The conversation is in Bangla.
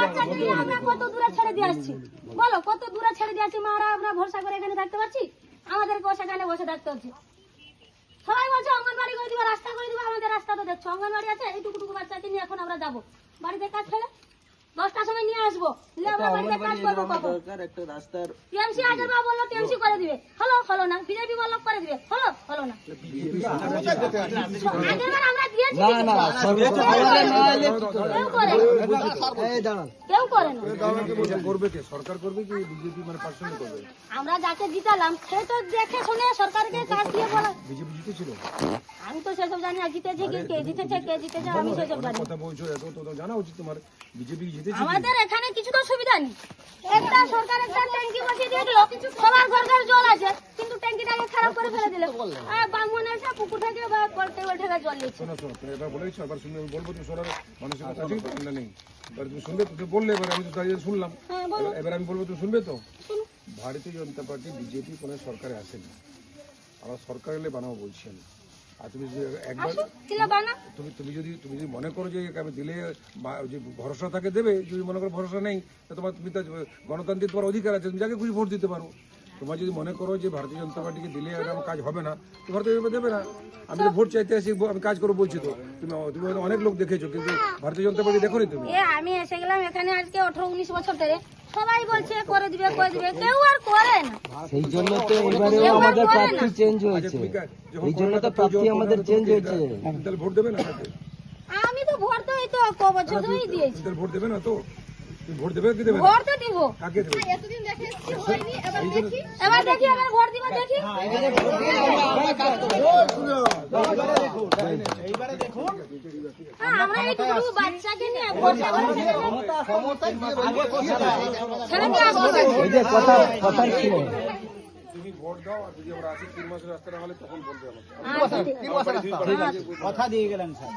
বাচ্চাকে নিয়ে আমরা কত দূরে ছেড়ে দিয়ে আসছি, বলো কত দূরে ছেড়ে দিয়ে আসছি। মারা আমরা ভরসা করে এখানে থাকতে পারছি? আমাদেরকে সেখানে বসে থাকতে হচ্ছে। সবাই বলছে অঙ্গনবাড়ি করে দিবে, রাস্তা করে দিবে। আমাদের রাস্তা তো দেখছো, অঙ্গনবাড়ি আছে, এইটুকু বাচ্চাকে নিয়ে এখন আমরা যাবো বাড়িতে কাজ ফেলে 10টার সময় নিয়ে আসবো, আমরা বাড়িতে কাজ করবো কখন? টিএমসি আগের বার বললো টিএমসি করে দিবে, হলো না। বিজেপি বললো করে দিবে, হলো না। আগের বার আমরা দিয়েছি, কেউ করে না। সরকার করবে কি বিজেপি মানে পার্সোনালি করবে? আমরা যাকে জিতালাম সে তো দেখে শুনে সরকারকে কাজ দিয়ে বলা। বিজেপি জিতেছিল? আমি তো সেসব জানি না, জিতেছে কি, কে জিতেছে আমি সেসব জানি। কথা বলছো এত তো জানা উচিত তোমার। বিজেপি জিতেছে? আমাদের এখানে কিছু তো সুবিধা নেই। একটা সরকার একটা ট্যাঙ্কি বসিয়ে দিয়ে দিল, সবার ঘর ঘর জল আছে, কিন্তু ট্যাঙ্কিটাকে খারাপ করে ফেলে দিল। বামন এসে পুকুর থেকে বা টেবিল থেকে জল নিচ্ছে। শোনো এবার বলেছো, এবার শুনে আমি বলবো, তুমি শোনার মানুষের কথা আছে না? নেই। এবার তুমি শুনবে, তুমি বললে, এবার আমি তো দাঁড়িয়ে শুনলাম। এবার আমি বলবো, তুমি শুনবে তো? ভারতীয় জনতা পার্টি বিজেপি কোনো সরকারে আসেনি, আমরা সরকার এলে বানাবো বলছি আমি। আর তুমি একবার তুমি যদি মনে করো যে আমি দিলে যে ভরসা থাকে দেবে, যদি মনে করো ভরসা নেই, তুমি তো গণতান্ত্রিক তোমার অধিকার আছে, তুমি যাকে খুশি ভোট দিতে পারো। তোমার যদি মনে করো যে ভারতীয় জনতা পার্টিকে দিলে এরকম কাজ হবে না, তো ভারতীয় জনতা দেবে না। আমি তো ভোট চাইতে আসি, আমি কাজ করবো বলছি তো। তুমি অনেক লোক দেখেছো, কিন্তু ভারতীয় জনতা পার্টি দেখো নি তুমি। আমি এসে গেলাম এখানে আজকে 18-19 বছর ধরে, সবাই বলছে করে দিবে, কেউ আর করে না। সেই জন্য তো এবারেও আমাদের প্রার্থী চেঞ্জ হয়েছে, এই জন্য তো প্রার্থী আমাদের চেঞ্জ হয়েছে। তাহলে ভোট দেবে না? আমি তো ভোট তো এই তো ক বছর ধরেই দিয়েছি। ভোট দেবে না তো? ভোট দেবে কি দেবে? ভোট তো দিব। কাকে দেবে? এতদিন দেখে হয়নি, এবার দেখি এবার ভোট দিব, দেখি। আমরা এইটুকু বাচ্চাকে নিয়ে ভরসা করে তুমি ভোট দাও, আর যদি আমরা আছি 3 মাসের রাস্তা না হলে তখন বলবে আমাকে। কথা দিয়ে গেলেন স্যার।